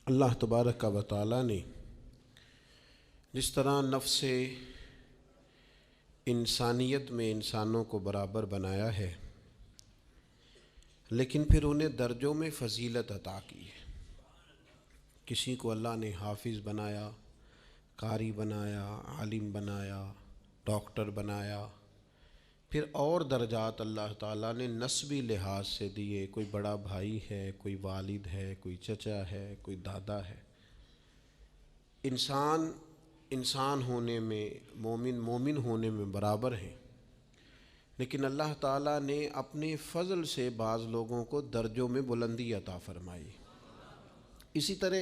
اللہ تبارک و تعالی نے جس طرح نفس انسانیت میں انسانوں کو برابر بنایا ہے، لیکن پھر انہیں درجوں میں فضیلت عطا کی ہے۔ کسی کو اللہ نے حافظ بنایا، قاری بنایا، عالم بنایا، ڈاکٹر بنایا، پھر اور درجات اللہ تعالیٰ نے نسبی لحاظ سے دیے۔ کوئی بڑا بھائی ہے، کوئی والد ہے، کوئی چچا ہے، کوئی دادا ہے۔ انسان ہونے میں، مومن ہونے میں برابر ہیں، لیکن اللہ تعالیٰ نے اپنے فضل سے بعض لوگوں کو درجوں میں بلندی عطا فرمائی۔ اسی طرح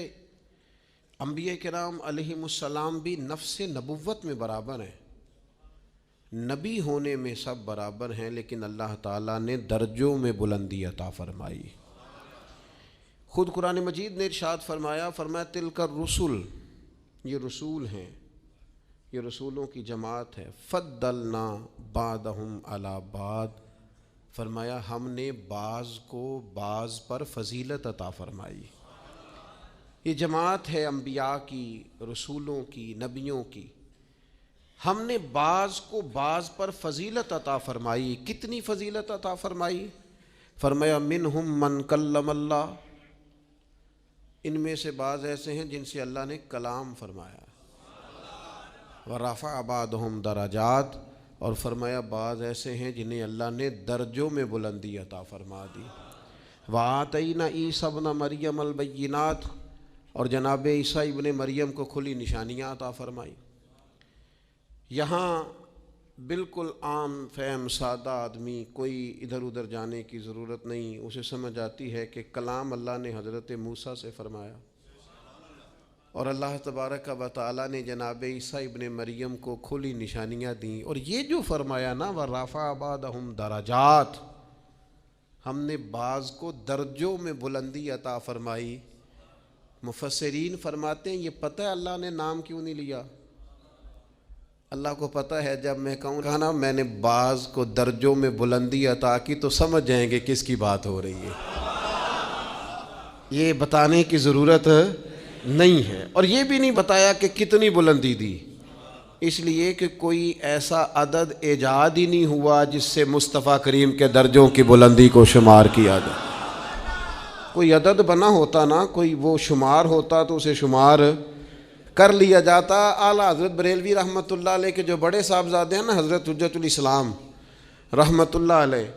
انبیاء کرام علیہم السلام بھی نفس نبوت میں برابر ہیں، نبی ہونے میں سب برابر ہیں، لیکن اللہ تعالیٰ نے درجوں میں بلندی عطا فرمائی۔ خود قرآن مجید نے ارشاد فرمایا تلک الرسل، یہ رسول ہیں، یہ رسولوں کی جماعت ہے، فضلنا بعضهم علی بعض، فرمایا ہم نے بعض کو بعض پر فضیلت عطا فرمائی۔ یہ جماعت ہے انبیاء کی، رسولوں کی، نبیوں کی، ہم نے بعض کو بعض پر فضیلت عطا فرمائی۔ کتنی فضیلت عطا فرمائی؟ فرمایا منہم من کلم اللہ، ان میں سے بعض ایسے ہیں جن سے اللہ نے کلام فرمایا، ورفع بعضهم درجات، اور فرمایا بعض ایسے ہیں جنہیں اللہ نے درجوں میں بلندی عطا فرما دی۔ وآتینا عیسی ابن مریم البینات، اور جناب عیسیٰ ابن مریم کو کھلی نشانیاں عطا فرمائی۔ یہاں بالکل عام فہم سادہ آدمی، کوئی ادھر ادھر جانے کی ضرورت نہیں، اسے سمجھ آتی ہے کہ کلام اللہ نے حضرت موسیٰ سے فرمایا، اور اللہ تبارک و تعالیٰ نے جناب عیسیٰ ابن مریم کو کھلی نشانیاں دیں، اور یہ جو فرمایا نا وَرَفَعَ بَعْضَهُمْ درجات، ہم نے بعض کو درجوں میں بلندی عطا فرمائی۔ مفسرین فرماتے ہیں یہ پتہ ہے اللہ نے نام کیوں نہیں لیا؟ اللہ کو پتہ ہے جب میں کہوں نا میں نے بعض کو درجوں میں بلندی عطا کی تو سمجھ جائیں گے کس کی بات ہو رہی ہے، یہ بتانے کی ضرورت نہیں ہے۔ اور یہ بھی نہیں بتایا کہ کتنی بلندی دی، اس لیے کہ کوئی ایسا عدد ایجاد ہی نہیں ہوا جس سے مصطفیٰ کریم کے درجوں کی بلندی کو شمار کیا جائے۔ کوئی عدد بنا ہوتا نا، کوئی وہ شمار ہوتا تو اسے شمار کر لیا جاتا۔ اعلیٰ حضرت بریلوی رحمۃ اللہ علیہ کے جو بڑے صاحبزادے ہیں نا، حضرت حجت الاسلام رحمۃ اللہ علیہ،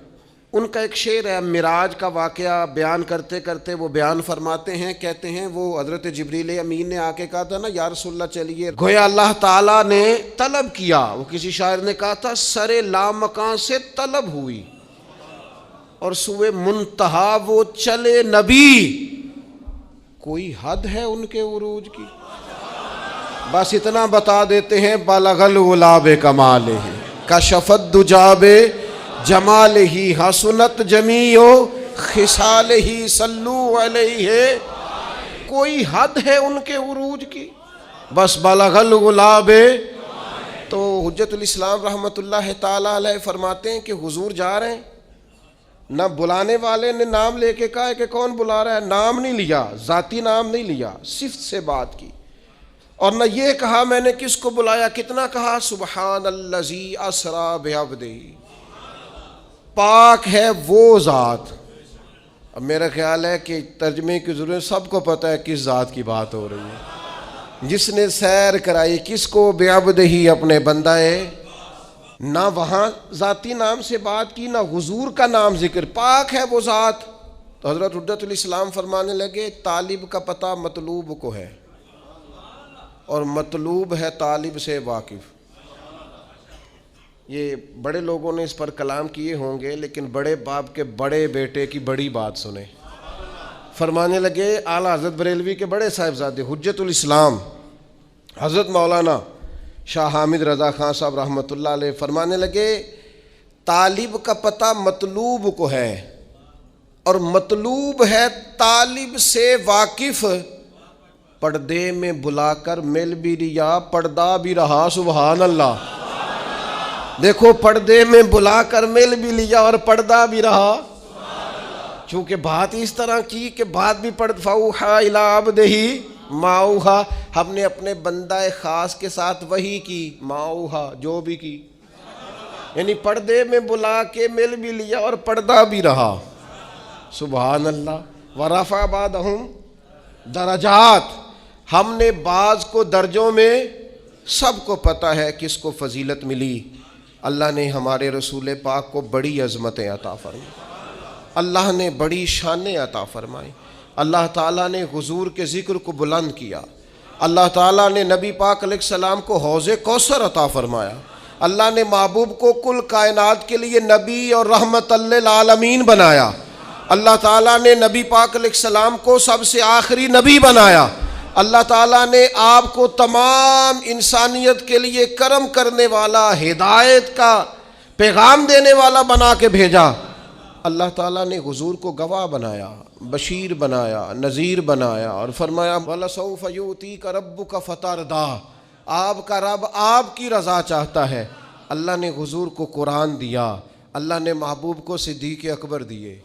ان کا ایک شعر ہے، معراج کا واقعہ بیان کرتے کرتے وہ بیان فرماتے ہیں، کہتے ہیں وہ حضرت جبریل امین نے آ کے کہا تھا نا یا رسول اللہ چلیے، گویا اللہ تعالیٰ نے طلب کیا، وہ کسی شاعر نے کہا تھا سر لامکاں سے طلب ہوئی، اور سوئے منتہا وہ چلے نبی، کوئی حد ہے ان کے عروج کی؟ بس اتنا بتا دیتے ہیں بلغ العلا بکمالہ، کشف الدجی بجمالہ، حسنت جمیع خصالہ، صلوا علیہ، کوئی حد ہے ان کے عروج کی؟ بس بلغ العلا تو حجت الاسلام رحمۃ اللہ تعالی علیہ فرماتے ہیں کہ حضور جا رہے ہیں، نہ بلانے والے نے نام لے کے کہا ہے کہ کون بلا رہا ہے، نام نہیں لیا، ذاتی نام نہیں لیا، صفت سے بات کی، اور نہ یہ کہا میں نے کس کو بلایا، کتنا کہا سبحان الذی اسریٰ بعبدہ، پاک ہے وہ ذات۔ اب میرا خیال ہے کہ ترجمے کی ضرورت، سب کو پتہ ہے کس ذات کی بات ہو رہی ہے، جس نے سیر کرائی کس کو، بعبدہ، اپنے بندہ ہے، نہ وہاں ذاتی نام سے بات کی، نہ حضور کا نام ذکر، پاک ہے وہ ذات۔ تو حضرت حجت الاسلام فرمانے لگے طالب کا پتہ مطلوب کو ہے، اور مطلوب ہے طالب سے واقف۔ یہ بڑے لوگوں نے اس پر کلام کیے ہوں گے، لیکن بڑے باپ کے بڑے بیٹے کی بڑی بات سنیں۔ فرمانے لگے اعلیٰ حضرت بریلوی کے بڑے صاحبزادے حجت الاسلام حضرت مولانا شاہ حامد رضا خان صاحب رحمۃ اللہ علیہ فرمانے لگے طالب کا پتہ مطلوب کو ہے، اور مطلوب ہے طالب سے واقف، پردے میں بلا کر مل بھی لیا، پردہ بھی رہا، سبحان اللہ۔ دیکھو پردے میں بلا کر مل بھی لیا اور پردہ بھی رہا، چونکہ بات اس طرح کی کہ بات بھی پڑھ فَأَوْحَىٰ إِلَىٰ عَبْدِهِ مَا أَوْحَىٰ، ہم نے اپنے بندہ خاص کے ساتھ وحی کی، مَا أَوْحَىٰ جو بھی کی، یعنی پردے میں بلا کے مل بھی لیا اور پردہ بھی رہا. سبحان اللہ. وَرَفَعَ بَعْضَهُمْ درجات، ہم نے بعض کو درجوں میں، سب کو پتہ ہے کس کو فضیلت ملی. اللہ نے ہمارے رسول پاک کو بڑی عظمتیں عطا فرمائی، اللہ نے بڑی شانیں عطا فرمائی. اللہ تعالیٰ نے حضور کے ذکر کو بلند کیا. اللہ تعالیٰ نے نبی پاک علیہ السلام کو حوض کوثر عطا فرمایا. اللہ نے محبوب کو کل کائنات کے لیے نبی اور رحمت للعالمین بنایا. اللہ تعالیٰ نے نبی پاک علیہ السلام کو سب سے آخری نبی بنایا. اللہ تعالیٰ نے آپ کو تمام انسانیت کے لیے کرم کرنے والا، ہدایت کا پیغام دینے والا بنا کے بھیجا. اللہ تعالیٰ نے حضور کو گواہ بنایا، بشیر بنایا، نذیر بنایا، اور فرمایا وَلَسَوْفَ يُؤْتِيكَ رَبُّكَ فَتَرْضَىٰ، آپ کا رب آپ کی رضا چاہتا ہے. اللہ نے حضور کو قرآن دیا. اللہ نے محبوب کو صدیق اکبر دیے،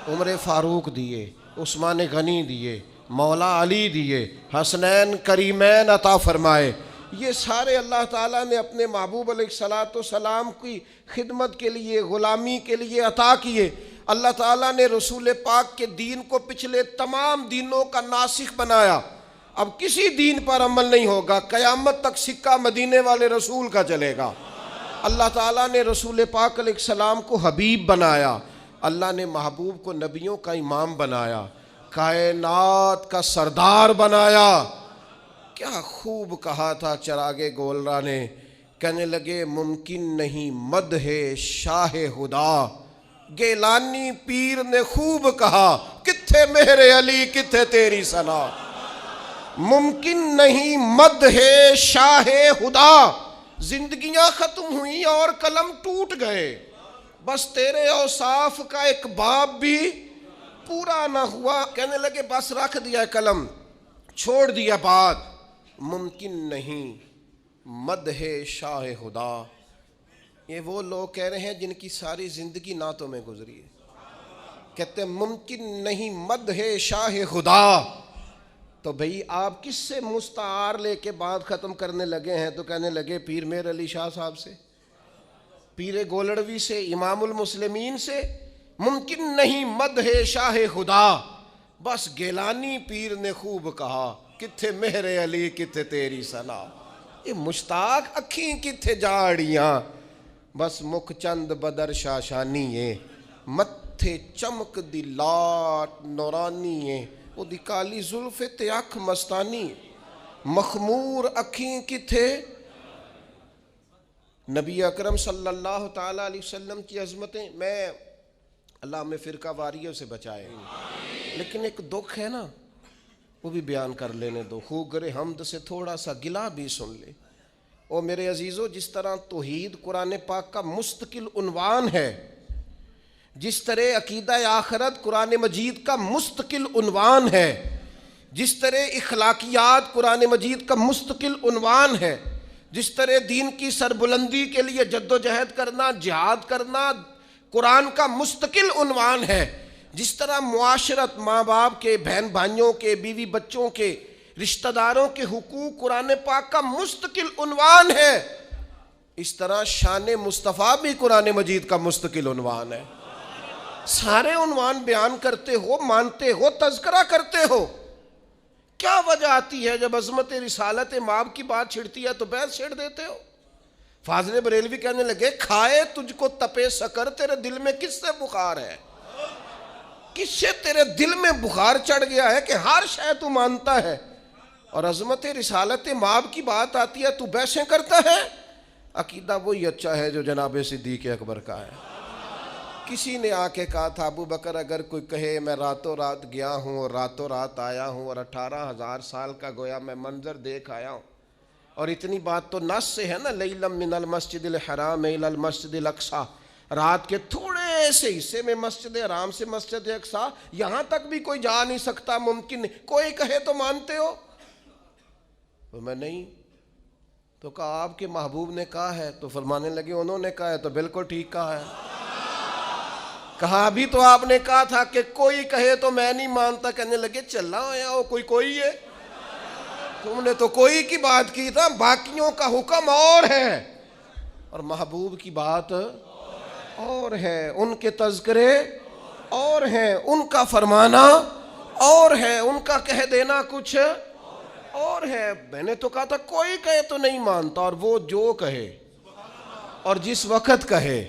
عمر فاروق دیے، عثمان غنی دیے، مولا علی دیے، حسنین کریمین عطا فرمائے. یہ سارے اللہ تعالیٰ نے اپنے محبوب علیہ السلام کی خدمت کے لیے، غلامی کے لیے عطا کیے. اللہ تعالیٰ نے رسول پاک کے دین کو پچھلے تمام دینوں کا ناسخ بنایا. اب کسی دین پر عمل نہیں ہوگا، قیامت تک سکہ مدینے والے رسول کا چلے گا. اللہ تعالیٰ نے رسول پاک علیہ السلام کو حبیب بنایا. اللہ نے محبوب کو نبیوں کا امام بنایا، کائنات کا سردار بنایا. کیا خوب کہا تھا چراغ گولرا نے، کہنے لگے ممکن نہیں مدح شاہ خدا. گیلانی پیر نے خوب کہا، کتھے مہر علی کتھے تیری ثنا. ممکن نہیں مدح شاہ خدا. زندگیاں ختم ہوئیں اور قلم ٹوٹ گئے، بس تیرے اوصاف کا ایک باب بھی پورا نہ ہوا. کہنے لگے بس رکھ دیا قلم، چھوڑ دیا بات. ممکن نہیں مدح شاہ خدا. یہ وہ لوگ کہہ رہے ہیں جن کی ساری زندگی نعتوں میں گزری ہے. کہتے ہیں ممکن نہیں مدح شاہ خدا. تو بھئی آپ کس سے مستعار لے کے بات ختم کرنے لگے ہیں؟ تو کہنے لگے پیر میر علی شاہ صاحب سے، پیر گولڑوی سے، امام المسلمین سے. ممکن نہیں مدح شاہ خدا. بس گیلانی پیر نے خوب کہا، کتھے مہر علی کتھے تیری ثنا. یہ مشتاق اکھیں کتھے جاڑیاں، بس مکھ چند بدر شاشانی ہے. متھے چمک دی لاٹ نورانی ہے، وہ دی کالی زلف تے اکھ مستانی. مخمور اکھیں کتھے. نبی اکرم صلی اللہ تعالیٰ علیہ وسلم کی عظمتیں، میں اللہ ہمیں فرقہ واریوں سے بچائے. لیکن ایک دکھ ہے نا، وہ بھی بیان کر لینے دو. خوگر حمد سے تھوڑا سا گلہ بھی سن لے. او میرے عزیزو، جس طرح توحید قرآن پاک کا مستقل عنوان ہے، جس طرح عقیدہ آخرت قرآن مجید کا مستقل عنوان ہے، جس طرح اخلاقیات قرآن مجید کا مستقل عنوان ہے، جس طرح دین کی سربلندی کے لیے جد و جہد کرنا، جہاد کرنا قرآن کا مستقل عنوان ہے، جس طرح معاشرت، ماں باپ کے، بہن بھائیوں کے، بیوی بچوں کے، رشتہ داروں کے حقوق قرآن پاک کا مستقل عنوان ہے، اس طرح شان مصطفیٰ بھی قرآن مجید کا مستقل عنوان ہے. سارے عنوان بیان کرتے ہو، مانتے ہو، تذکرہ کرتے ہو. کیا وجہ آتی ہے جب عظمت رسالت مآب کی بات چھڑتی ہے تو بحث چھڑ دیتے ہو؟ فاضل بریلوی کہنے لگے، کھائے تجھ کو تپے سکر، تیرے دل میں کس سے بخار ہے؟ کس سے تیرے دل میں بخار چڑھ گیا ہے کہ ہر شے تو مانتا ہے، اور عظمت رسالت مآب کی بات آتی ہے تو بحثیں کرتا ہے؟ عقیدہ وہی اچھا ہے جو جناب صدیق اکبر کا ہے. کسی نے آ کے کہا تھا، ابو بکر اگر کوئی کہے میں راتوں رات گیا ہوں اور راتوں رات آیا ہوں اور 18,000 سال کا گویا میں منظر دیکھ آیا ہوں، اور اتنی بات تو نص سے ہے نا، لیلم من المسجد الحرام الی المسجد الاقصی، رات کے تھوڑے سے حصے میں مسجد حرام سے مسجد اقصی، یہاں تک بھی کوئی جا نہیں سکتا، ممکن نہیں. کوئی کہے تو مانتے ہو؟ تو میں نہیں. تو کہا آپ کے محبوب نے کہا ہے. تو فرمانے لگے انہوں نے کہا ہے تو بالکل ٹھیک کہا ہے. کہا ابھی تو آپ نے کہا تھا کہ کوئی کہے تو میں نہیں مانتا، کہنے لگے چلا ہوا ہو کوئی ہے، تم نے تو کوئی کی بات کی تھا، باقیوں کا حکم اور ہے اور محبوب کی بات اور ہے، ان کے تذکرے اور ہیں، ان کا فرمانا اور ہے، ان کا کہہ دینا کچھ اور ہے۔ میں نے تو کہا تھا کوئی کہے تو نہیں مانتا، اور وہ جو کہے اور جس وقت کہے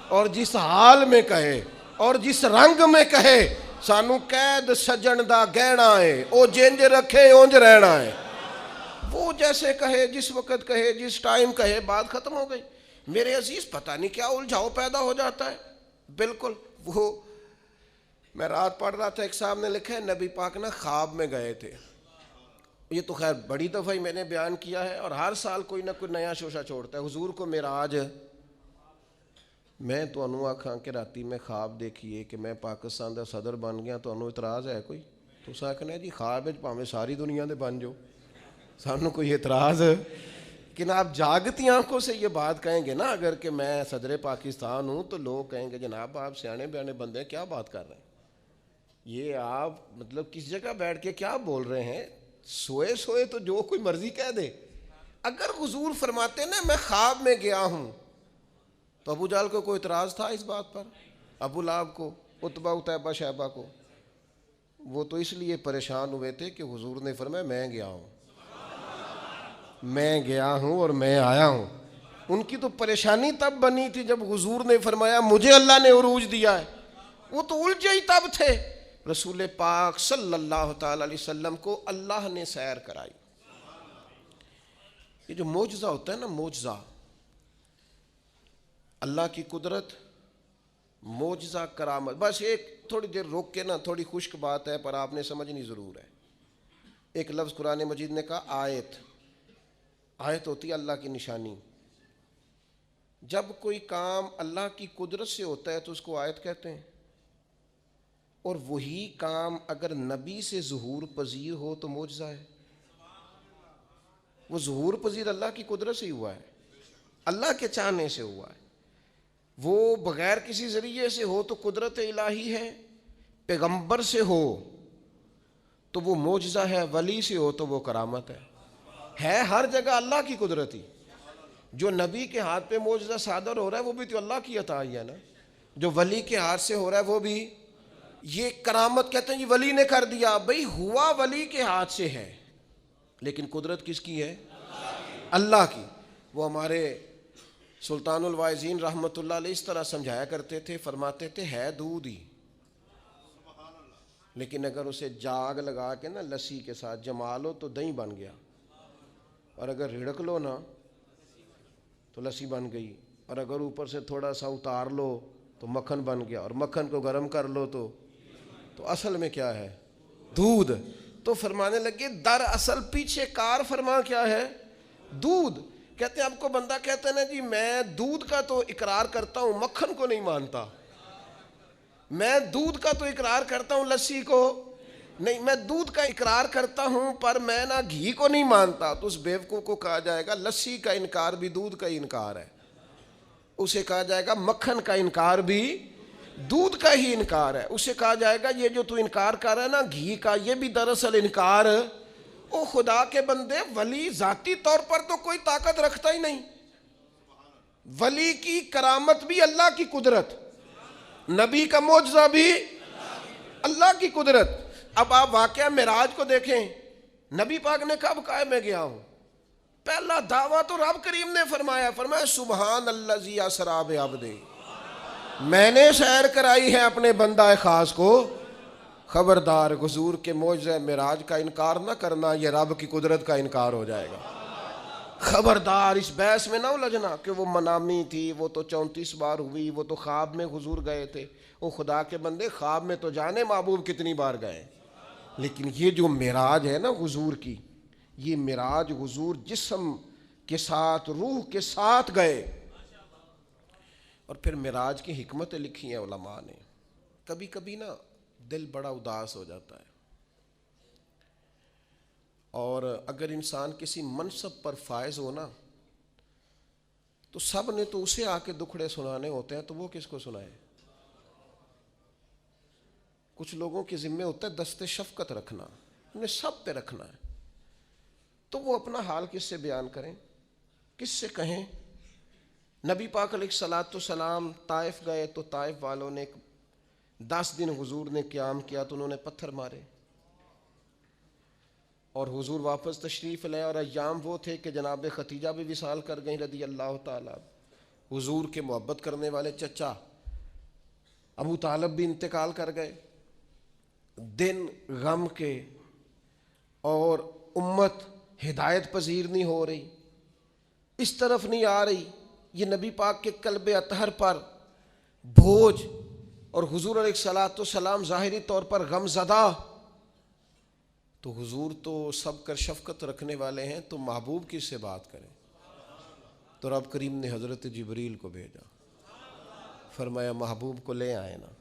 اور جس حال میں کہے اور جس رنگ میں کہے، سانو قید سجن دا گہنا ہے، او جنج رکھے اونج رہنا ہے۔ وہ جیسے کہے، جس وقت کہے، جس ٹائم کہے، بات ختم ہو گئی۔ میرے عزیز پتہ نہیں کیا الجھاؤ پیدا ہو جاتا ہے۔ بالکل وہ میں رات پڑھ رہا تھا، ایک صاحب نے لکھا ہے نبی پاک نا خواب میں گئے تھے۔ یہ تو خیر بڑی دفعہ ہی میں نے بیان کیا ہے، اور ہر سال کوئی نہ کوئی نیا شوشہ چھوڑتا ہے۔ حضور کو معراج، میں تو انہوں آکھاں کہ راتی میں خواب دیکھیے کہ میں پاکستان دا صدر بن گیا، تو انہوں اعتراض ہے کوئی؟ تو سا کہنا جی خواب پاویں ساری دنیا دے بن جو، سانوں کوئی اعتراض ہے؟ لیکن آپ جاگتی آنکھوں سے یہ بات کہیں گے نا، اگر کہ میں صدر پاکستان ہوں تو لوگ کہیں گے جناب آپ سیانے بیانے بندے کیا بات کر رہے ہیں، یہ آپ مطلب کس جگہ بیٹھ کے کیا بول رہے ہیں؟ سوئے سوئے تو جو کوئی مرضی کہہ دے۔ اگر حضور فرماتے نا میں خواب میں گیا ہوں، تو ابو جہل کو کوئی اعتراض تھا اس بات پر؟ ابو لہب کو، عتبہ اتیبہ شیبہ کو؟ وہ تو اس لیے پریشان ہوئے تھے کہ حضور نے فرمایا میں گیا ہوں، میں گیا ہوں اور میں آیا ہوں۔ ان کی تو پریشانی تب بنی تھی جب حضور نے فرمایا مجھے اللہ نے عروج دیا ہے، وہ تو الجھے ہی تب تھے۔ رسول پاک صلی اللہ تعالی علیہ وسلم کو اللہ نے سیر کرائی۔ یہ جو معجزہ ہوتا ہے نا، معجزہ، اللہ کی قدرت، معجزہ، کرامت، بس ایک تھوڑی دیر روک کے نا، تھوڑی خشک بات ہے پر آپ نے سمجھنی ضرور ہے۔ ایک لفظ قرآن مجید نے کہا آیت، آیت ہوتی ہے اللہ کی نشانی۔ جب کوئی کام اللہ کی قدرت سے ہوتا ہے تو اس کو آیت کہتے ہیں، اور وہی کام اگر نبی سے ظہور پذیر ہو تو معجزہ ہے۔ وہ ظہور پذیر اللہ کی قدرت سے ہی ہوا ہے، اللہ کے چاہنے سے ہوا ہے۔ وہ بغیر کسی ذریعے سے ہو تو قدرت الہی ہے، پیغمبر سے ہو تو وہ معجزہ ہے، ولی سے ہو تو وہ کرامت ہے ہر جگہ اللہ کی قدرت ہی۔ جو نبی کے ہاتھ پہ معجزہ صادر ہو رہا ہے وہ بھی تو اللہ کی عطا ہی ہے نا، جو ولی کے ہاتھ سے ہو رہا ہے وہ بھی۔ یہ کرامت کہتے ہیں جی ولی نے کر دیا، بھئی ہوا ولی کے ہاتھ سے ہے لیکن قدرت کس کی ہے؟ اللہ کی۔ وہ ہمارے سلطان الواعظین رحمۃ اللہ علیہ اس طرح سمجھایا کرتے تھے، فرماتے تھے ہے دودھ ہی، لیکن اگر اسے جاگ لگا کے نا لسی کے ساتھ جما لو تو دہی بن گیا، اور اگر رڑک لو نا تو لسی بن گئی، اور اگر اوپر سے تھوڑا سا اتار لو تو مکھن بن گیا، اور مکھن کو گرم کر لو تو اصل میں کیا ہے؟ دودھ۔ تو فرمانے لگے در اصل پیچھے کار فرما کیا ہے؟ دودھ۔ کہتے ہیں آپ کو بندہ کہتا ہے نا جی میں دودھ کا تو اقرار کرتا ہوں، مکھن کو نہیں مانتا، میں دودھ کا تو اقرار کرتا ہوں، لسی کو نہیں، میں دودھ کا اقرار کرتا ہوں پر میں نا گھی کو نہیں مانتا، تو اس بیوقوف کو کہا جائے گا لسی کا انکار بھی دودھ کا ہی انکار ہے، اسے کہا جائے گا مکھن کا انکار بھی دودھ کا ہی انکار ہے، اسے کہا جائے گا یہ جو تو انکار کر رہا ہے نا گھی کا، یہ بھی دراصل انکار۔ او خدا کے بندے، ولی ذاتی طور پر تو کوئی طاقت رکھتا ہی نہیں، ولی کی کرامت بھی اللہ کی قدرت، نبی کا معجزہ بھی اللہ کی قدرت۔ اب آپ واقعہ معراج کو دیکھیں، نبی پاک نے کب کہا میں گیا ہوں؟ پہلا دعویٰ تو رب کریم نے فرمایا سبحان الذی اسریٰ بعبدہ، میں نے سیر کرائی ہے اپنے بندہ خاص کو۔ خبردار، حضور کے معجزہ معراج کا انکار نہ کرنا، یہ رب کی قدرت کا انکار ہو جائے گا۔ خبردار، اس بحث میں نہ الجھنا کہ وہ منامی تھی، وہ تو 34 بار ہوئی، وہ تو خواب میں حضور گئے تھے۔ وہ خدا کے بندے، خواب میں تو جانے محبوب کتنی بار گئے، لیکن یہ جو معراج ہے نا حضور کی، یہ معراج حضور جسم کے ساتھ روح کے ساتھ گئے۔ اور پھر معراج کی حکمتیں لکھی ہیں علماء نے۔ کبھی کبھی نا دل بڑا اداس ہو جاتا ہے، اور اگر انسان کسی منصب پر فائز ہو نا تو سب نے تو اسے آ کے دکھڑے سنانے ہوتے ہیں، تو وہ کس کو سنائے؟ کچھ لوگوں کے ذمے ہوتا ہے دست شفقت رکھنا، انہیں سب پہ رکھنا ہے، تو وہ اپنا حال کس سے بیان کریں، کس سے کہیں؟ نبی پاک علیہ الصلوۃ والسلام طائف گئے تو طائف والوں نے 10 دن حضور نے قیام کیا تو انہوں نے پتھر مارے، اور حضور واپس تشریف لائے، اور ایام وہ تھے کہ جناب ختیجہ بھی وصال کر گئیں رضی اللہ تعالیٰ، حضور کے محبت کرنے والے چچا ابو طالب بھی انتقال کر گئے، دن غم کے، اور امت ہدایت پذیر نہیں ہو رہی، اس طرف نہیں آ رہی، یہ نبی پاک کے قلب اطہر پر بوجھ، اور حضور علیہ الصلوۃ والسلام ظاہری طور پر غم زدہ، تو حضور تو سب کر شفقت رکھنے والے ہیں، تو محبوب کس سے بات کریں؟ تو رب کریم نے حضرت جبریل کو بھیجا، فرمایا محبوب کو لے آئے نا۔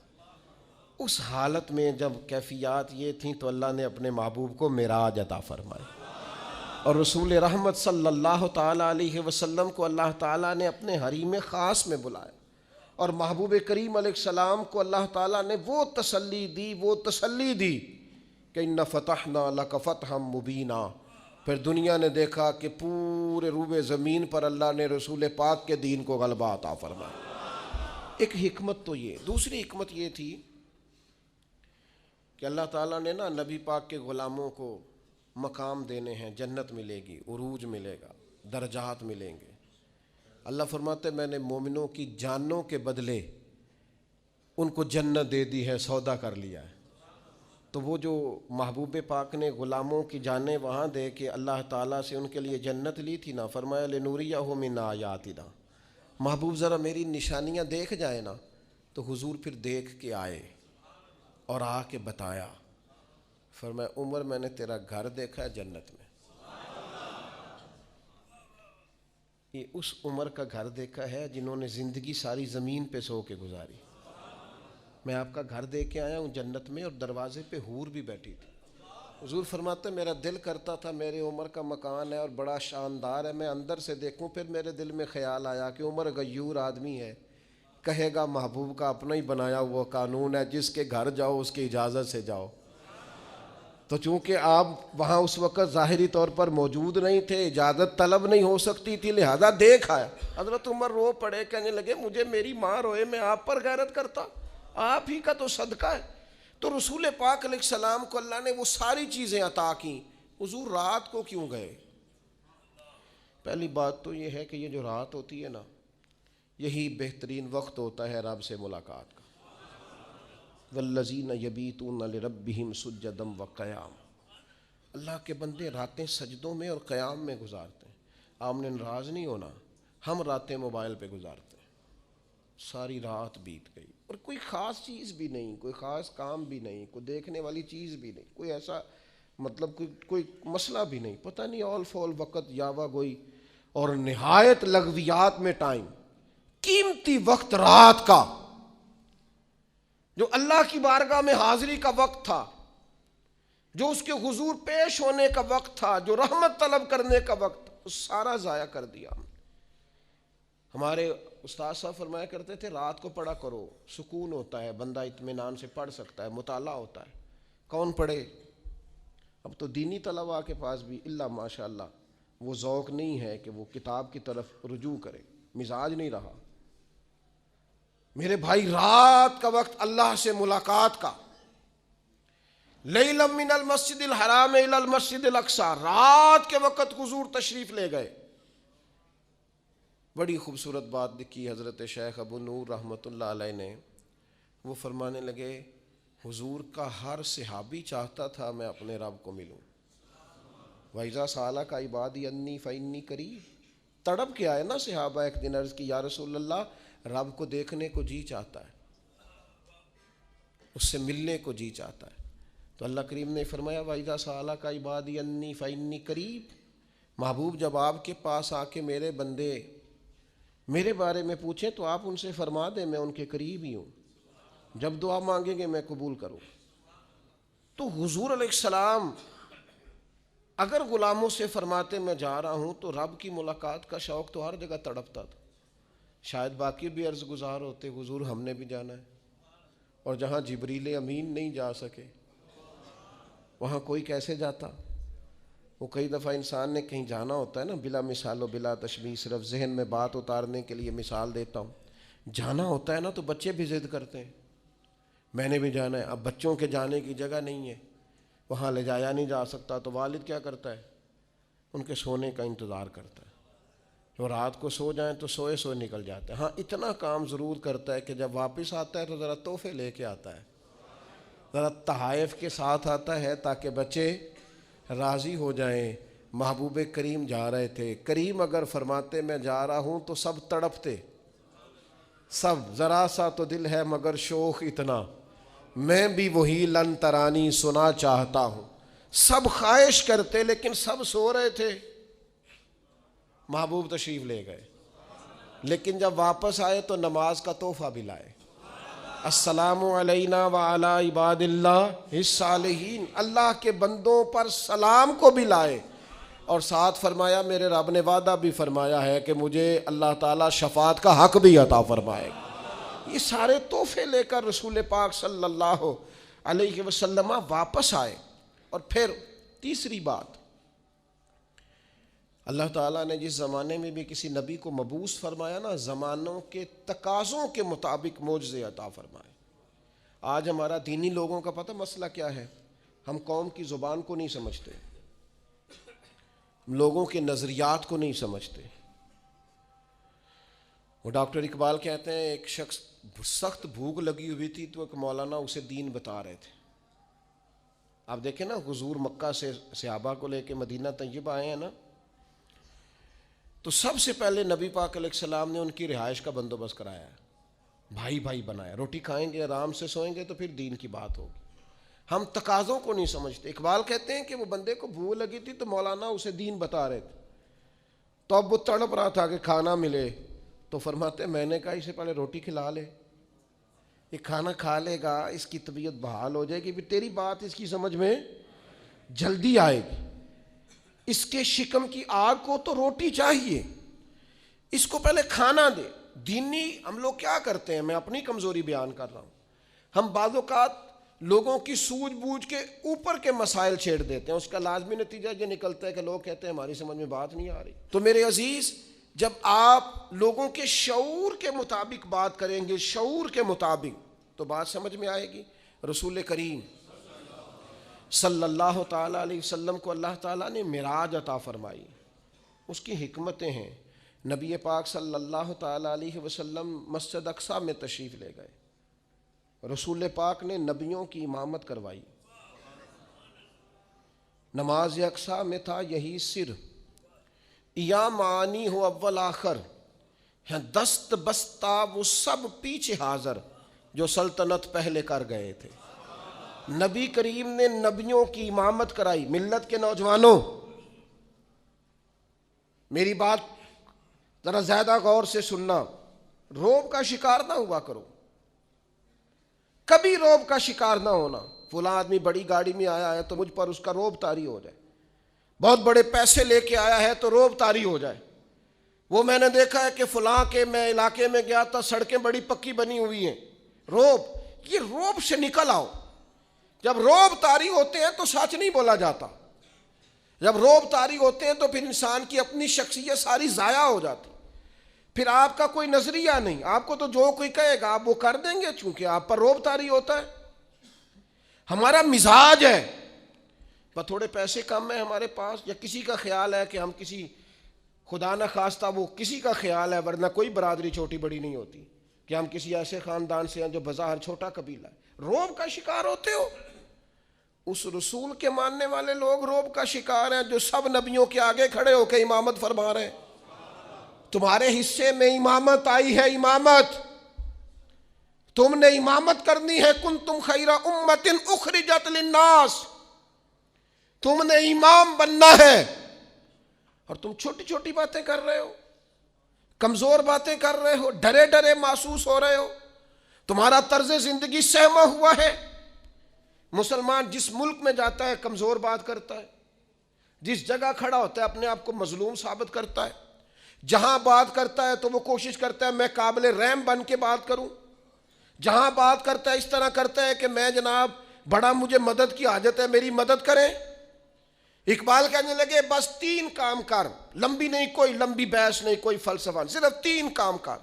اس حالت میں جب کیفیات یہ تھیں تو اللہ نے اپنے محبوب کو معراج عطا فرمائی، اور رسول رحمت صلی اللہ تعالیٰ علیہ وسلم کو اللہ تعالیٰ نے اپنے حریم خاص میں بلایا، اور محبوب کریم علیہ السلام کو اللہ تعالیٰ نے وہ تسلی دی کہ اِنَّ فَتَحْنَا لَكَ فَتْحًا مُبِينًا۔ پھر دنیا نے دیکھا کہ پورے روبے زمین پر اللہ نے رسول پاک کے دین کو غلبہ عطا فرمایا۔ ایک حکمت تو یہ، دوسری حکمت یہ تھی کہ اللہ تعالیٰ نے نا نبی پاک کے غلاموں کو مقام دینے ہیں، جنت ملے گی، عروج ملے گا، درجات ملیں گے۔ اللہ فرماتے میں نے مومنوں کی جانوں کے بدلے ان کو جنت دے دی ہے، سودا کر لیا ہے۔ تو وہ جو محبوب پاک نے غلاموں کی جانیں وہاں دے کے اللہ تعالیٰ سے ان کے لیے جنت لی تھی نا، فرمایا لِنُرِيَهُ مِنْ آيَاتِنَا، محبوب ذرا میری نشانیاں دیکھ جائے نا، تو حضور پھر دیکھ کے آئے اور آ کے بتایا، فرمایا عمر میں نے تیرا گھر دیکھا ہے جنت میں، یہ اس عمر کا گھر دیکھا ہے جنہوں نے زندگی ساری زمین پہ سو کے گزاری، میں آپ کا گھر دے کے آیا ہوں جنت میں، اور دروازے پہ حور بھی بیٹھی تھی۔ حضور فرماتے میرا دل کرتا تھا میرے عمر کا مکان ہے اور بڑا شاندار ہے، میں اندر سے دیکھوں، پھر میرے دل میں خیال آیا کہ عمر غیور آدمی ہے، کہے گا محبوب کا اپنا ہی بنایا ہوا قانون ہے، جس کے گھر جاؤ اس کی اجازت سے جاؤ، تو چونکہ آپ وہاں اس وقت ظاہری طور پر موجود نہیں تھے، اجازت طلب نہیں ہو سکتی تھی، لہذا دیکھ آیا۔ حضرت عمر رو پڑے، کہنے لگے مجھے میری ماں روئے میں آپ پر غیرت کرتا، آپ ہی کا تو صدقہ ہے۔ تو رسول پاک علیہ السلام کو اللہ نے وہ ساری چیزیں عطا کیں۔ حضور رات کو کیوں گئے؟ پہلی بات تو یہ ہے کہ یہ جو رات ہوتی ہے نا، یہی بہترین وقت ہوتا ہے رب سے ملاقات کا۔ وَالَّذِينَ يَبِيتُونَ لِرَبِّهِمْ سُجَّدًا وَقِيَامًا، اللہ کے بندے راتیں سجدوں میں اور قیام میں گزارتے ہیں۔ آپ نے ناراض نہیں ہونا، ہم راتیں موبائل پہ گزارتے ہیں، ساری رات بیت گئی اور کوئی خاص چیز بھی نہیں، کوئی خاص کام بھی نہیں، کوئی دیکھنے والی چیز بھی نہیں، کوئی ایسا مطلب کوئی مسئلہ بھی نہیں، پتہ نہیں آل فول وقت یاوا گوئی، اور نہایت لغویات میں ٹائم، قیمتی وقت رات کا جو اللہ کی بارگاہ میں حاضری کا وقت تھا، جو اس کے حضور پیش ہونے کا وقت تھا، جو رحمت طلب کرنے کا وقت تھا، وہ سارا ضائع کر دیا۔ ہمارے استاد صاحب فرمایا کرتے تھے رات کو پڑھا کرو، سکون ہوتا ہے، بندہ اطمینان سے پڑھ سکتا ہے، مطالعہ ہوتا ہے۔ کون پڑھے؟ اب تو دینی طلباء کے پاس بھی اللہ ماشاء اللہ وہ ذوق نہیں ہے کہ وہ کتاب کی طرف رجوع کرے، مزاج نہیں رہا۔ میرے بھائی رات کا وقت اللہ سے ملاقات کا، لیلا من المسجد الحرام الی المسجد الاقصی، رات کے وقت حضور تشریف لے گئے۔ بڑی خوبصورت بات لکھی حضرت شیخ ابو نور رحمۃ اللہ علیہ نے، وہ فرمانے لگے حضور کا ہر صحابی چاہتا تھا میں اپنے رب کو ملوں۔ وَإِذَا سَأَلَكَ عِبَادِي عَنِّي فَإِنِّي قَرِيبٌ، تڑپ کے آئے نا صحابہ، ایک دن عرض کی یا رسول اللہ رب کو دیکھنے کو جی چاہتا ہے، اس سے ملنے کو جی چاہتا ہے۔ تو اللہ کریم نے فرمایا وَإِذَا سَأَلَكَ عِبَادِي عَنِّي فَإِنِّي قَرِيبٌ، محبوب جب آپ کے پاس آ کے میرے بندے میرے بارے میں پوچھیں تو آپ ان سے فرما دیں میں ان کے قریب ہی ہوں، جب دعا مانگیں گے میں قبول کروں۔ تو حضور علیہ السلام اگر غلاموں سے فرماتے میں جا رہا ہوں تو رب کی ملاقات کا شوق تو ہر جگہ تڑپتا تھا۔ شاید باقی بھی عرض گزار ہوتے حضور ہم نے بھی جانا ہے، اور جہاں جبریل امین نہیں جا سکے وہاں کوئی کیسے جاتا؟ وہ کئی دفعہ انسان نے کہیں جانا ہوتا ہے نا، بلا مثال و بلا تشبیہ، صرف ذہن میں بات اتارنے کے لیے مثال دیتا ہوں، جانا ہوتا ہے نا تو بچے بھی ضد کرتے ہیں میں نے بھی جانا ہے۔ اب بچوں کے جانے کی جگہ نہیں ہے، وہاں لے جایا نہیں جا سکتا، تو والد کیا کرتا ہے؟ ان کے سونے کا انتظار کرتا ہے، جو رات کو سو جائیں تو سوئے سوئے نکل جاتے ہیں۔ ہاں اتنا کام ضرور کرتا ہے کہ جب واپس آتا ہے تو ذرا تحفے لے کے آتا ہے، ذرا تحائف کے ساتھ آتا ہے تاکہ بچے راضی ہو جائیں۔ محبوب کریم جا رہے تھے، کریم اگر فرماتے میں جا رہا ہوں تو سب تڑپتے، سب، ذرا سا تو دل ہے مگر شوق اتنا، میں بھی وہی لن ترانی سنا چاہتا ہوں۔ سب خواہش کرتے لیکن سب سو رہے تھے، محبوب تشریف لے گئے، لیکن جب واپس آئے تو نماز کا تحفہ بھی لائے۔ السلام علینا وعلی عباد اللہ الصالحین، اللہ کے بندوں پر سلام کو بھی لائے، اور ساتھ فرمایا میرے رب نے وعدہ بھی فرمایا ہے کہ مجھے اللہ تعالیٰ شفاعت کا حق بھی عطا فرمائے گا۔ یہ سارے تحفے لے کر رسول پاک صلی اللہ علیہ وسلم واپس آئے۔ اور پھر تیسری بات، اللہ تعالیٰ نے جس زمانے میں بھی کسی نبی کو مبعوث فرمایا نا، زمانوں کے تقاضوں کے مطابق معجزے عطا فرمائے۔ آج ہمارا دینی لوگوں کا پتہ مسئلہ کیا ہے؟ ہم قوم کی زبان کو نہیں سمجھتے، لوگوں کے نظریات کو نہیں سمجھتے۔ وہ ڈاکٹر اقبال کہتے ہیں ایک شخص سخت بھوک لگی ہوئی تھی تو ایک مولانا اسے دین بتا رہے تھے۔ آپ دیکھیں نا، حضور مکہ سے صحابہ کو لے کے مدینہ طیبہ آئے ہیں نا، تو سب سے پہلے نبی پاک علیہ السلام نے ان کی رہائش کا بندوبست کرایا ہے، بھائی بھائی بنایا، روٹی کھائیں گے آرام سے سوئیں گے تو پھر دین کی بات ہوگی۔ ہم تقاضوں کو نہیں سمجھتے۔ اقبال کہتے ہیں کہ وہ بندے کو بھوک لگی تھی تو مولانا اسے دین بتا رہے تھے، تو اب وہ تڑپ رہا تھا کہ کھانا ملے، تو فرماتے میں نے کہا اسے پہلے روٹی کھلا لے، یہ کھانا کھا لے گا، اس کی طبیعت بحال ہو جائے گی، پھر تیری بات اس کی سمجھ میں جلدی آئے گی۔ اس کے شکم کی آگ کو تو روٹی چاہیے، اس کو پہلے کھانا دے۔ دینی ہم لوگ کیا کرتے ہیں، میں اپنی کمزوری بیان کر رہا ہوں، ہم بعض اوقات لوگوں کی سوجھ بوجھ کے اوپر کے مسائل چھیڑ دیتے ہیں، اس کا لازمی نتیجہ یہ نکلتا ہے کہ لوگ کہتے ہیں ہماری سمجھ میں بات نہیں آ رہی۔ تو میرے عزیز، جب آپ لوگوں کے شعور کے مطابق بات کریں گے، شعور کے مطابق، تو بات سمجھ میں آئے گی۔ رسول کریم صلی اللہ تعالیٰ علیہ وسلم کو اللہ تعالیٰ نے معراج عطا فرمائی، اس کی حکمتیں ہیں۔ نبی پاک صلی اللہ تعالیٰ علیہ وسلم مسجد اقصیٰ میں تشریف لے گئے، رسول پاک نے نبیوں کی امامت کروائی، نماز اقصیٰ میں تھا یہی سر، یا معانی ہو اول آخر، دست بستہ وہ سب پیچھے حاضر جو سلطنت پہلے کر گئے تھے۔ نبی کریم نے نبیوں کی امامت کرائی۔ ملت کے نوجوانوں، میری بات ذرا زیادہ غور سے سننا، روب کا شکار نہ ہوا کرو، کبھی روب کا شکار نہ ہونا۔ فلاں آدمی بڑی گاڑی میں آیا ہے تو مجھ پر اس کا روب طاری ہو جائے، بہت بڑے پیسے لے کے آیا ہے تو روب طاری ہو جائے۔ وہ میں نے دیکھا ہے کہ فلاں کے میں علاقے میں گیا تھا، سڑکیں بڑی پکی بنی ہوئی ہیں، روب، یہ روب سے نکل آؤ۔ جب روب طاری ہوتے ہیں تو سچ نہیں بولا جاتا، جب روب طاری ہوتے ہیں تو پھر انسان کی اپنی شخصیت ساری ضائع ہو جاتی، پھر آپ کا کوئی نظریہ نہیں، آپ کو تو جو کوئی کہے گا آپ وہ کر دیں گے، چونکہ آپ پر روب طاری ہوتا ہے۔ ہمارا مزاج ہے، پر تھوڑے پیسے کم ہیں ہمارے پاس، یا کسی کا خیال ہے کہ ہم کسی، خدا نہ خواستہ وہ کسی کا خیال ہے، ورنہ کوئی برادری چھوٹی بڑی نہیں ہوتی، کہ ہم کسی ایسے خاندان سے ہیں جو بظاہر چھوٹا قبیلہ ہے، روب کا شکار ہوتے ہو۔ اس رسول کے ماننے والے لوگ روب کا شکار ہیں جو سب نبیوں کے آگے کھڑے ہو کے امامت فرما رہے ہیں۔ تمہارے حصے میں امامت آئی ہے، امامت تم نے امامت کرنی ہے، کنتم خیر امت اخرجت للناس، تم نے امام بننا ہے، اور تم چھوٹی چھوٹی باتیں کر رہے ہو، کمزور باتیں کر رہے ہو، ڈرے ڈرے محسوس ہو رہے ہو، تمہارا طرز زندگی سہما ہوا ہے۔ مسلمان جس ملک میں جاتا ہے کمزور بات کرتا ہے، جس جگہ کھڑا ہوتا ہے اپنے آپ کو مظلوم ثابت کرتا ہے، جہاں بات کرتا ہے تو وہ کوشش کرتا ہے میں قابل رحم بن کے بات کروں، جہاں بات کرتا ہے اس طرح کرتا ہے کہ میں جناب بڑا مجھے مدد کی حاجت ہے، میری مدد کریں۔ اقبال کہنے لگے بس 3 کام کر، لمبی نہیں، کوئی لمبی بحث نہیں، کوئی فلسفہ نہیں، صرف 3 کام کر،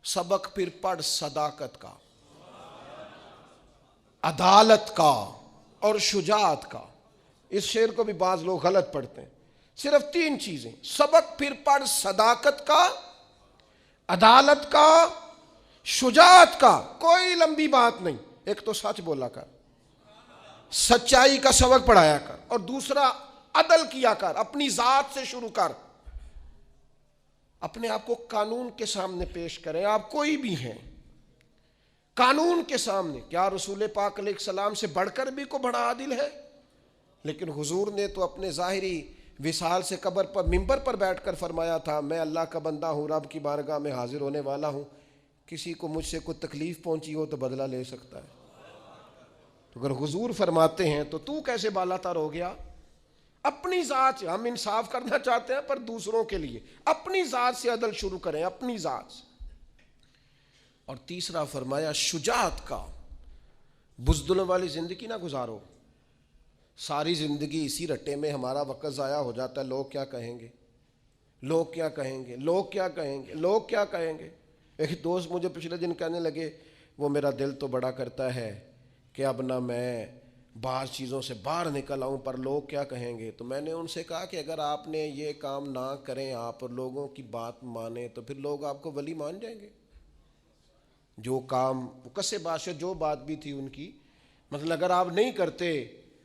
سبق پھر پڑھ صداقت کا، عدالت کا اور شجاعت کا۔ اس شعر کو بھی بعض لوگ غلط پڑھتے ہیں۔ صرف 3 چیزیں، سبق پھر پڑھ صداقت کا، عدالت کا، شجاعت کا، کوئی لمبی بات نہیں۔ ایک تو سچ بولا کر، سچائی کا سبق پڑھایا کر، اور دوسرا عدل کیا کر، اپنی ذات سے شروع کر، اپنے آپ کو قانون کے سامنے پیش کریں۔ آپ کوئی بھی ہیں قانون کے سامنے، کیا رسول پاک علیہ السلام سے بڑھ کر بھی کوئی بڑا عادل ہے؟ لیکن حضور نے تو اپنے ظاہری وصال سے قبر پر منبر پر بیٹھ کر فرمایا تھا، میں اللہ کا بندہ ہوں، رب کی بارگاہ میں حاضر ہونے والا ہوں، کسی کو مجھ سے کوئی تکلیف پہنچی ہو تو بدلہ لے سکتا ہے۔ تو اگر حضور فرماتے ہیں تو کیسے بالا تر ہو گیا؟ اپنی ذات سے ہم انصاف کرنا چاہتے ہیں، پر دوسروں کے لیے اپنی ذات سے عدل شروع کریں، اپنی ذات سے۔ اور تیسرا فرمایا شجاعت کا، بزدلوں والی زندگی نہ گزارو۔ ساری زندگی اسی رٹے میں ہمارا وقت ضائع ہو جاتا ہے، لوگ کیا کہیں گے، لوگ کیا کہیں گے، لوگ کیا کہیں گے، لوگ کیا کہیں گے۔ ایک دوست مجھے پچھلے دن کہنے لگے وہ میرا دل تو بڑا کرتا ہے کہ اب نہ میں بعض چیزوں سے باہر نکل آؤں، پر لوگ کیا کہیں گے۔ تو میں نے ان سے کہا کہ اگر آپ نے یہ کام نہ کریں، آپ لوگوں کی بات مانیں، تو پھر لوگ آپ کو ولی مان جائیں گے۔ جو کام کسے بادشاہ جو بات بھی تھی ان کی، مطلب اگر آپ نہیں کرتے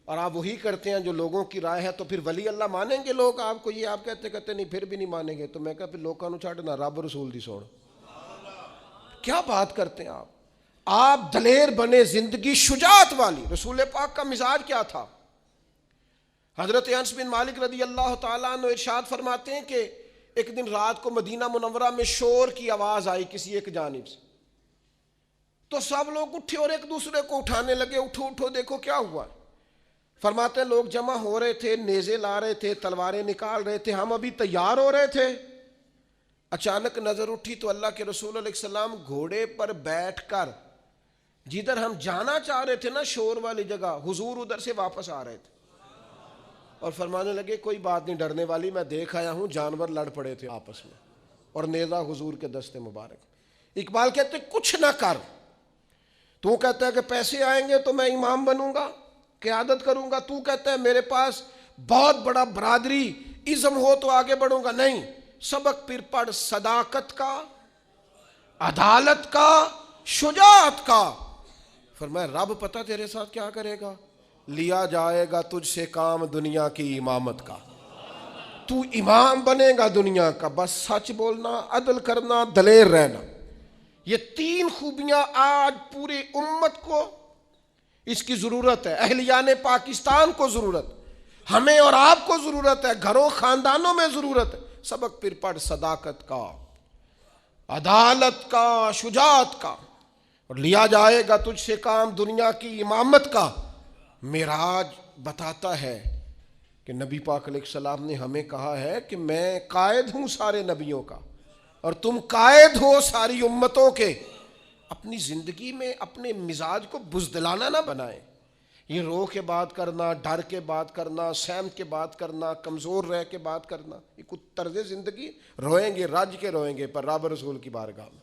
اور آپ وہی کرتے ہیں جو لوگوں کی رائے ہے، تو پھر ولی اللہ مانیں گے لوگ آپ کو؟ یہ آپ کہتے نہیں پھر بھی نہیں مانیں گے۔ تو میں کہا پھر لوگوں نو چھڈنا، رب رسول دی سوڑ، کیا بات کرتے ہیں آپ دلیر بنے، زندگی شجاعت والی۔ رسول پاک کا مزاج کیا تھا؟ حضرت انس بن مالک رضی اللہ تعالیٰ عنہ ارشاد فرماتے ہیں کہ ایک دن رات کو مدینہ منورہ میں شور کی آواز آئی کسی ایک جانب سے، تو سب لوگ اٹھے اور ایک دوسرے کو اٹھانے لگے، اٹھو اٹھو دیکھو کیا ہوا۔ فرماتے ہیں لوگ جمع ہو رہے تھے، نیزے لا رہے تھے، تلواریں نکال رہے تھے، ہم ابھی تیار ہو رہے تھے۔ اچانک نظر اٹھی تو اللہ کے رسول علیہ السلام گھوڑے پر بیٹھ کر جدھر ہم جانا چاہ رہے تھے نا، شور والی جگہ، حضور ادھر سے واپس آ رہے تھے، اور فرمانے لگے کوئی بات نہیں ڈرنے والی، میں دیکھ آیا ہوں جانور لڑ پڑے تھے آپس میں، اور نیزہ حضور کے دستے مبارک۔ اقبال کہتے کچھ نہ کر، تو کہتا ہے کہ پیسے آئیں گے تو میں امام بنوں گا، قیادت کروں گا، تو کہتا ہے میرے پاس بہت بڑا برادری ازم ہو تو آگے بڑھوں گا، نہیں، سبق پھر پڑھ صداقت کا، عدالت کا، شجاعت کا۔ فرمایا رب پتہ تیرے ساتھ کیا کرے گا، لیا جائے گا تجھ سے کام دنیا کی امامت کا، تو امام بنے گا دنیا کا، بس سچ بولنا، عدل کرنا، دلیر رہنا۔ یہ 3 خوبیاں آج پوری امت کو اس کی ضرورت ہے، اہلیان پاکستان کو ضرورت، ہمیں اور آپ کو ضرورت ہے، گھروں خاندانوں میں ضرورت ہے۔ سبق پھر پڑھ صداقت کا، عدالت کا، شجاعت کا، اور لیا جائے گا تجھ سے کام دنیا کی امامت کا۔ معراج بتاتا ہے کہ نبی پاک علیہ السلام نے ہمیں کہا ہے کہ میں قائد ہوں سارے نبیوں کا، اور تم قائد ہو ساری امتوں کے۔ اپنی زندگی میں اپنے مزاج کو بزدلانہ نہ بنائیں۔ یہ رو کے بات کرنا، ڈر کے بات کرنا، سہمت کے بات کرنا، کمزور رہ کے بات کرنا، یہ کچھ طرز زندگی، روئیں گے رج کے روئیں گے پر رب رسول کی بارگاہ میں۔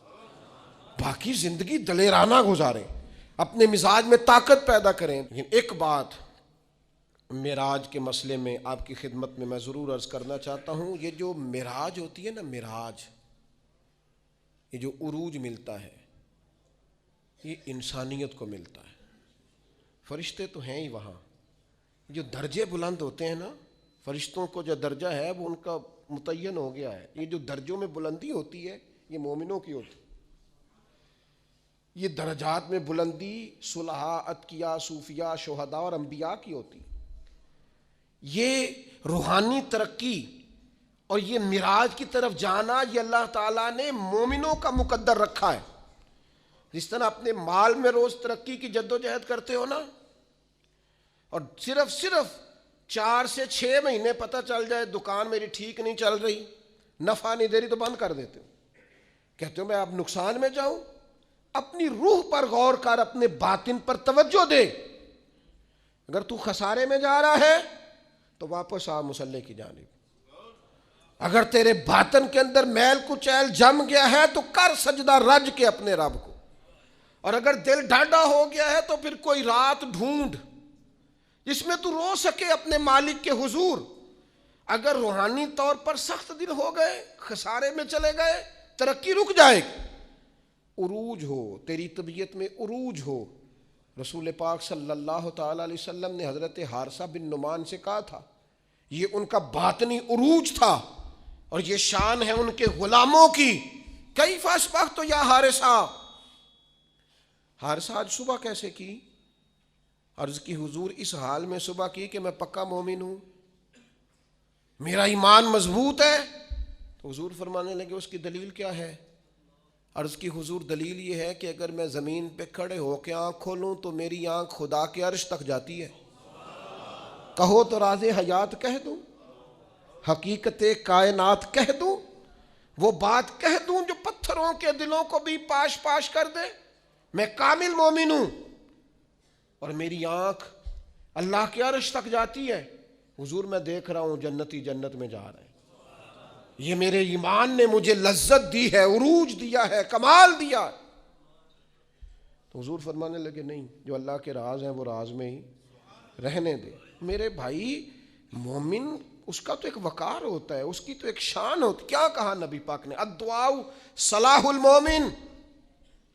باقی زندگی دلیرانہ گزاریں، اپنے مزاج میں طاقت پیدا کریں۔ لیکن ایک بات معراج کے مسئلے میں آپ کی خدمت میں ضرور عرض کرنا چاہتا ہوں، یہ جو معراج ہوتی ہے نا، معراج، یہ جو عروج ملتا ہے، یہ انسانیت کو ملتا ہے۔ فرشتے تو ہیں ہی وہاں، جو درجے بلند ہوتے ہیں نا، فرشتوں کو جو درجہ ہے وہ ان کا متعین ہو گیا ہے۔ یہ جو درجوں میں بلندی ہوتی ہے یہ مومنوں کی ہوتی ہے۔ یہ درجات میں بلندی صلحاء، اتقیاء، صوفیاء، شہداء اور انبیاء کی ہوتی ہے۔ یہ روحانی ترقی اور یہ معراج کی طرف جانا، یہ اللہ تعالیٰ نے مومنوں کا مقدر رکھا ہے۔ جس طرح اپنے مال میں روز ترقی کی جد و جہد کرتے ہو نا، اور صرف 4 سے 6 مہینے پتہ چل جائے دکان میری ٹھیک نہیں چل رہی، نفع نہیں دے رہی، تو بند کر دیتے ہو، کہتے ہو میں اب نقصان میں جاؤں، اپنی روح پر غور کر، اپنے باطن پر توجہ دے. اگر تو خسارے میں جا رہا ہے تو واپس آ مصلی کی جانب. اگر تیرے باطن کے اندر میل کچیل جم گیا ہے تو کر سجدہ رج کے اپنے رب کو. اور اگر دل ڈھاڈا ہو گیا ہے تو پھر کوئی رات ڈھونڈ جس میں تو رو سکے اپنے مالک کے حضور. اگر روحانی طور پر سخت دل ہو گئے، خسارے میں چلے گئے، ترقی رک جائے گی. عروج ہو، تیری طبیعت میں عروج ہو. رسول پاک صلی اللہ تعالی علیہ وسلم نے حضرت حارثہ بن نعمان سے کہا تھا، یہ ان کا باطنی عروج تھا اور یہ شان ہے ان کے غلاموں کی. کیف اصبحت یا حارثہ، حارثہ آج صبح کیسے کی؟ عرض کی حضور اس حال میں صبح کی کہ میں پکا مومن ہوں، میرا ایمان مضبوط ہے. تو حضور فرمانے لگے اس کی دلیل کیا ہے؟ عرض کی حضور دلیل یہ ہے کہ اگر میں زمین پہ کھڑے ہو کے آنکھ کھولوں تو میری آنکھ خدا کے عرش تک جاتی ہے. کہو تو راز حیات کہہ دوں، حقیقت کائنات کہہ دوں، وہ بات کہہ دوں جو پتھروں کے دلوں کو بھی پاش پاش کر دے. میں کامل مومن ہوں اور میری آنکھ اللہ کے عرش تک جاتی ہے. حضور میں دیکھ رہا ہوں جنتی جنت میں جا رہے ہیں. یہ میرے ایمان نے مجھے لذت دی ہے، عروج دیا ہے، کمال دیا ہے. تو حضور فرمانے لگے نہیں، جو اللہ کے راز ہیں وہ راز میں ہی رہنے دے. میرے بھائی مومن اس کا تو ایک وقار ہوتا ہے، اس کی تو ایک شان ہوتی. کیا کہا نبی پاک نے؟ الدعاء صلاح المومن،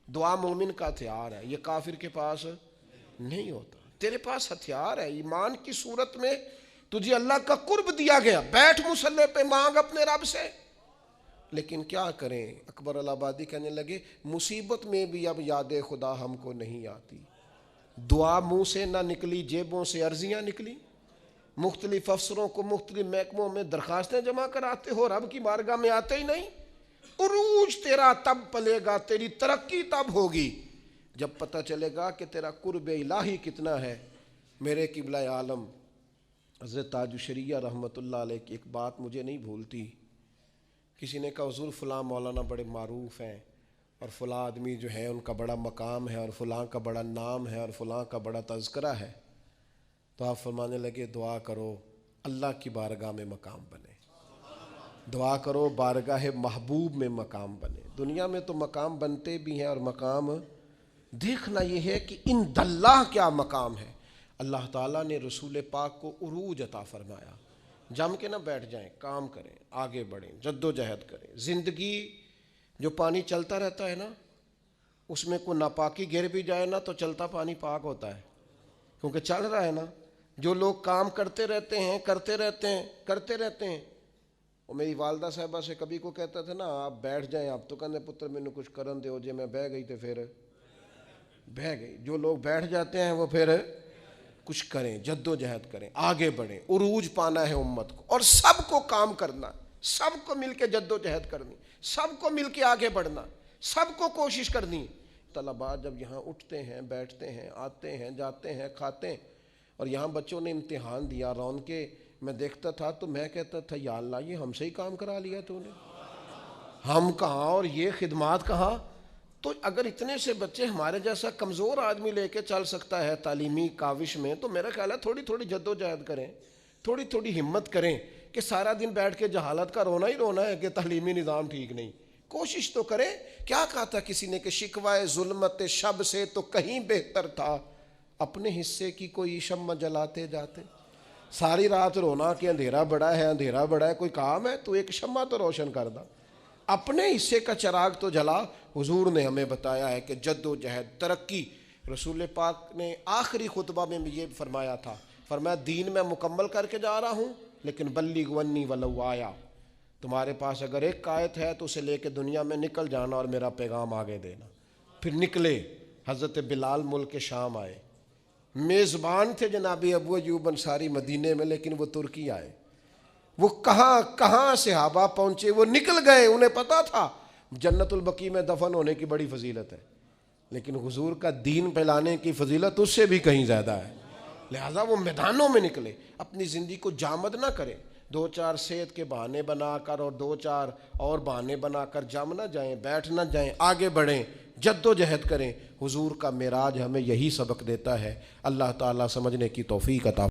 دعا مومن کا ہتھیار ہے، یہ کافر کے پاس نہیں ہوتا. تیرے پاس ہتھیار ہے. ایمان کی صورت میں تجھے اللہ کا قرب دیا گیا. بیٹھ مصلی پہ مانگ اپنے رب سے. لیکن کیا کریں، اکبر الآبادی کہنے لگے مصیبت میں بھی اب یاد خدا ہم کو نہیں آتی. دعا منہ سے نہ نکلی، جیبوں سے عرضیاں نکلی. مختلف افسروں کو مختلف محکموں میں درخواستیں جمع کراتے ہو، رب کی بارگاہ میں آتے ہی نہیں. عروج تیرا تب پلے گا، تیری ترقی تب ہوگی جب پتہ چلے گا کہ تیرا قرب الہی کتنا ہے. میرے قبلہ عالم حضرت تاج الشریعہ رحمۃ اللہ علیہ کی ایک بات مجھے نہیں بھولتی. کسی نے کہا حضور فلاں مولانا بڑے معروف ہیں اور فلاں آدمی جو ہے ان کا بڑا مقام ہے اور فلاں کا بڑا نام ہے اور فلاں کا بڑا تذکرہ ہے. تو آپ فرمانے لگے دعا کرو اللہ کی بارگاہ میں مقام بنے، دعا کرو بارگاہ محبوب میں مقام بنے. دنیا میں تو مقام بنتے بھی ہیں اور مقام دیکھنا یہ ہے کہ ان اللہ کیا مقام ہے. اللہ تعالیٰ نے رسول پاک کو عروج عطا فرمایا. جم کے نہ بیٹھ جائیں، کام کریں، آگے بڑھیں، جد و جہد کریں. زندگی جو پانی چلتا رہتا ہے نا، اس میں کوئی ناپاکی گر بھی جائے نا تو چلتا پانی پاک ہوتا ہے، کیونکہ چل رہا ہے نا. جو لوگ کام کرتے رہتے ہیں کرتے رہتے ہیں. اور میری والدہ صاحبہ سے کبھی کو کہتا تھا نا آپ بیٹھ جائیں، آپ تو کہنے پتر میں نے کچھ کرن دے ہو جے میں بہ گئی تو پھر بہ گئی. جو لوگ بیٹھ جاتے ہیں وہ پھر کچھ کریں، جد و جہد کریں، آگے بڑھیں. عروج پانا ہے امت کو اور سب کو کام کرنا، سب کو مل کے جد و جہد کرنی، سب کو مل کے آگے بڑھنا، سب کو کوشش کرنی. طلباء جب یہاں اٹھتے ہیں، بیٹھتے ہیں، آتے ہیں، جاتے ہیں، کھاتے ہیں. اور یہاں بچوں نے امتحان دیا، رون کے میں دیکھتا تھا تو میں کہتا تھا یا اللہ یہ ہم سے ہی کام کرا لیا تو نے، ہم کہاں اور یہ خدمات کہاں. تو اگر اتنے سے بچے ہمارے جیسا کمزور آدمی لے کے چل سکتا ہے تعلیمی کاوش میں، تو میرا خیال ہے تھوڑی تھوڑی جد و جہد کریں، تھوڑی تھوڑی ہمت کریں. کہ سارا دن بیٹھ کے جہالت کا رونا ہی رونا ہے کہ تعلیمی نظام ٹھیک نہیں. کوشش تو کریں. کیا کہا تھا کسی نے کہ شکوائے ظلمت شب سے تو کہیں بہتر تھا اپنے حصے کی کوئی شمع جلاتے جاتے. ساری رات رونا کہ اندھیرا بڑا ہے، اندھیرا بڑا ہے. کوئی کام ہے تو ایک شمع تو روشن کر دا، اپنے حصے کا چراغ تو جلا. حضور نے ہمیں بتایا ہے کہ جد و جہد، ترقی. رسول پاک نے آخری خطبہ میں بھی یہ فرمایا تھا، فرمایا دین میں مکمل کر کے جا رہا ہوں لیکن بلغ عنی ولو آیا. تمہارے پاس اگر ایک آیت ہے تو اسے لے کے دنیا میں نکل جانا اور میرا پیغام آگے دینا. پھر نکلے. حضرت بلال ملک شام آئے، میزبان تھے جناب ابو ایوب انصاری مدینے میں، لیکن وہ ترکی آئے. وہ کہاں کہاں صحابہ پہنچے، وہ نکل گئے. انہیں پتا تھا جنت البقیع میں دفن ہونے کی بڑی فضیلت ہے، لیکن حضور کا دین پھیلانے کی فضیلت اس سے بھی کہیں زیادہ ہے. لہٰذا وہ میدانوں میں نکلے. اپنی زندگی کو جامد نہ کریں، دو چار صحت کے بہانے بنا کر اور دو چار اور بہانے بنا کر جم نہ جائیں، بیٹھ نہ جائیں، آگے بڑھیں. جد و جہد کریں۔ حضور کا معراج ہمیں یہی سبق دیتا ہے۔ اللہ تعالیٰ سمجھنے کی توفیق عطا